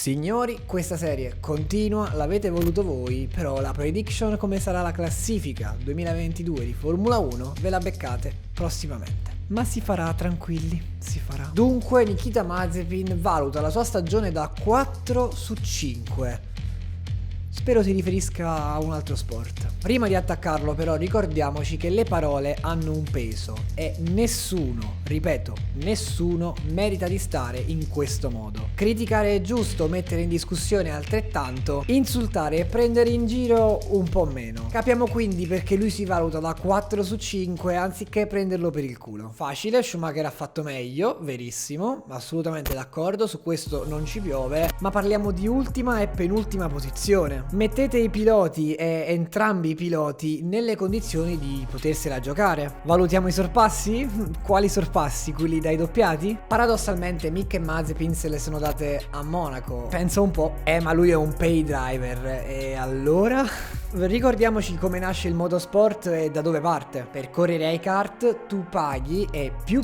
Signori, questa serie continua, l'avete voluto voi, però la prediction come sarà la classifica 2022 di Formula 1 ve la beccate prossimamente. Ma si farà, tranquilli, si farà. Dunque Nikita Mazepin valuta la sua stagione da 4 su 5. Spero si riferisca a un altro sport. Prima di attaccarlo però ricordiamoci che le parole hanno un peso e nessuno, ripeto, nessuno merita di stare in questo modo. Criticare è giusto, mettere in discussione altrettanto, insultare e prendere in giro un po' meno. Capiamo quindi perché lui si valuta da 4 su 5 anziché prenderlo per il culo. Facile, Schumacher ha fatto meglio, verissimo, assolutamente d'accordo, su questo non ci piove, ma parliamo di ultima e penultima posizione. Mettete i piloti e entrambi i piloti nelle condizioni di potersela giocare. Valutiamo i sorpassi? Quali sorpassi? Quelli dai doppiati? Paradossalmente Mick e Mazepin se le sono date a Monaco. Pensa un po'. Ma lui è un pay driver. E allora? Ricordiamoci come nasce il motorsport e da dove parte. Per correre ai kart tu paghi e più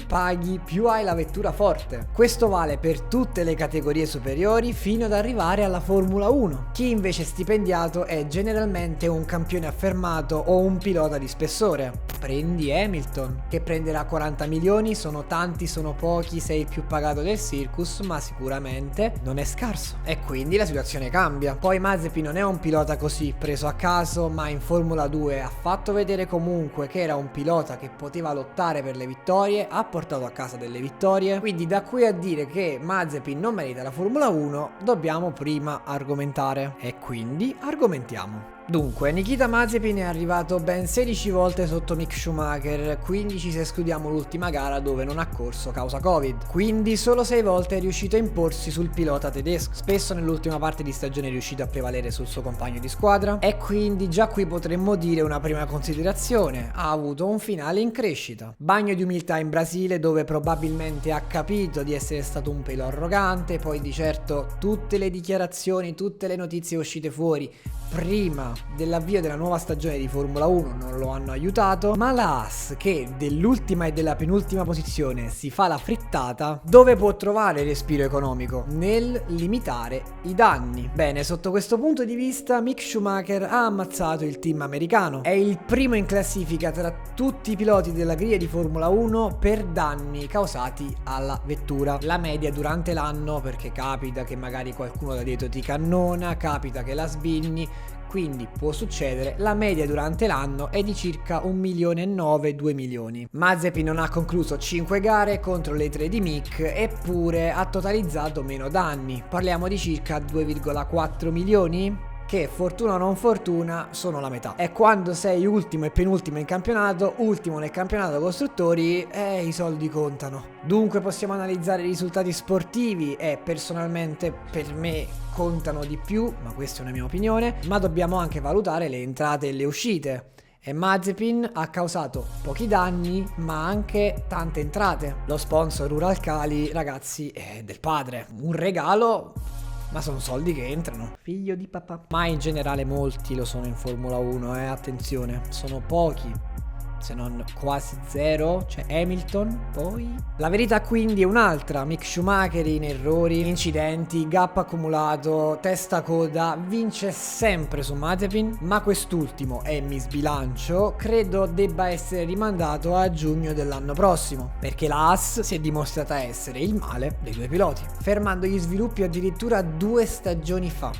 hai la vettura forte. Questo vale per tutte le categorie superiori fino ad arrivare alla Formula 1. Chi invece è stipendiato è generalmente un campione affermato o un pilota di spessore. Prendi Hamilton, che prenderà 40 milioni, sono tanti, sono pochi, sei il più pagato del circus, ma sicuramente non è scarso. E quindi la situazione cambia. Poi Mazepin non è un pilota così preso a caso, ma in Formula 2 ha fatto vedere comunque che era un pilota che poteva lottare per le vittorie, ha portato a casa delle vittorie, quindi da qui a dire che Mazepin non merita la Formula 1 dobbiamo prima argomentare. E quindi argomentiamo. Dunque, Nikita Mazepin è arrivato ben 16 volte sotto Mick Schumacher, 15 se escludiamo l'ultima gara dove non ha corso causa Covid. Quindi solo 6 volte è riuscito a imporsi sul pilota tedesco. Spesso nell'ultima parte di stagione è riuscito a prevalere sul suo compagno di squadra e quindi già qui potremmo dire una prima considerazione: ha avuto un finale in crescita. Bagno di umiltà in Brasile dove probabilmente ha capito di essere stato un pelo arrogante, poi di certo tutte le dichiarazioni, tutte le notizie uscite fuori prima dell'avvio della nuova stagione di Formula 1 non lo hanno aiutato, ma la Haas, che dell'ultima e della penultima posizione si fa la frittata, dove può trovare respiro economico? Nel limitare i danni. Bene, sotto questo punto di vista Mick Schumacher ha ammazzato il team americano. È il primo in classifica tra tutti i piloti della griglia di Formula 1 per danni causati alla vettura. La media durante l'anno, perché capita che magari qualcuno da dietro ti cannona, capita che la sbigni, quindi può succedere, la media durante l'anno è di circa 1,9 milioni, 2 milioni. Mazepin non ha concluso 5 gare contro le 3 di Mick, eppure ha totalizzato meno danni. Parliamo di circa 2,4 milioni? Che fortuna o non fortuna sono la metà. E quando sei ultimo e penultimo in campionato, ultimo nel campionato costruttori, i soldi contano. Dunque possiamo analizzare i risultati sportivi e personalmente per me contano di più, ma questa è una mia opinione, ma dobbiamo anche valutare le entrate e le uscite. E Mazepin ha causato pochi danni ma anche tante entrate. Lo sponsor Uralkali, ragazzi, è del padre. Un regalo, ma sono soldi che entrano. Figlio di papà. Ma in generale molti lo sono in Formula 1, attenzione, sono pochi, se non quasi zero. C'è Hamilton, poi la verità quindi è un'altra. Mick Schumacher in errori, incidenti, gap accumulato, testa coda, vince sempre su Mazepin, ma quest'ultimo, e mi sbilancio, credo debba essere rimandato a giugno dell'anno prossimo, perché la Haas si è dimostrata essere il male dei due piloti, fermando gli sviluppi addirittura 2 stagioni fa,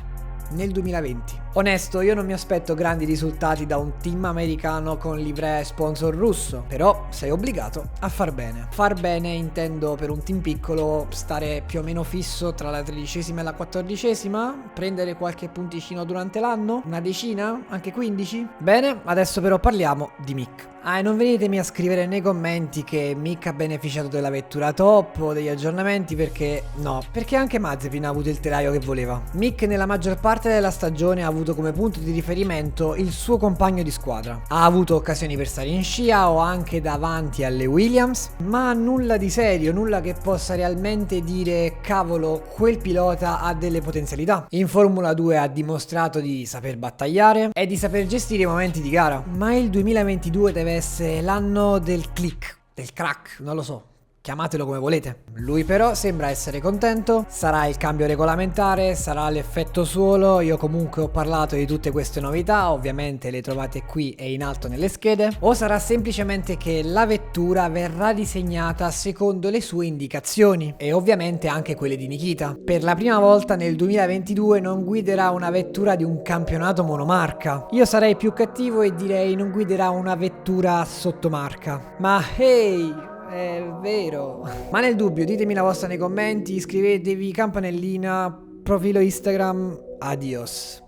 nel 2020. Onesto, io non mi aspetto grandi risultati da un team americano con livrea e sponsor russo, però sei obbligato a far bene. Far bene intendo per un team piccolo stare più o meno fisso tra la 13ª e la 14ª, prendere qualche punticino durante l'anno, una decina, anche 15. Bene, adesso però parliamo di Mick. E non venitemi a scrivere nei commenti che Mick ha beneficiato della vettura top o degli aggiornamenti, perché no, perché anche Mazepin ha avuto il telaio che voleva. Mick nella maggior parte della stagione ha avuto come punto di riferimento il suo compagno di squadra. Ha avuto occasioni per stare in scia o anche davanti alle Williams, ma nulla di serio, nulla che possa realmente dire cavolo, quel pilota ha delle potenzialità. In Formula 2 ha dimostrato di saper battagliare e di saper gestire i momenti di gara, ma il 2022 deve essere l'anno del click, del crack, non lo so. chiamatelo come volete. Lui però sembra essere contento, sarà il cambio regolamentare, sarà l'effetto suolo, io comunque ho parlato di tutte queste novità, ovviamente le trovate qui e in alto nelle schede, o sarà semplicemente che la vettura verrà disegnata secondo le sue indicazioni e ovviamente anche quelle di Nikita. Per la prima volta nel 2022 non guiderà una vettura di un campionato monomarca. Io sarei più cattivo e direi non guiderà una vettura sottomarca. Ma hey! È vero. Ma nel dubbio ditemi la vostra nei commenti, iscrivetevi, campanellina, profilo Instagram, adios.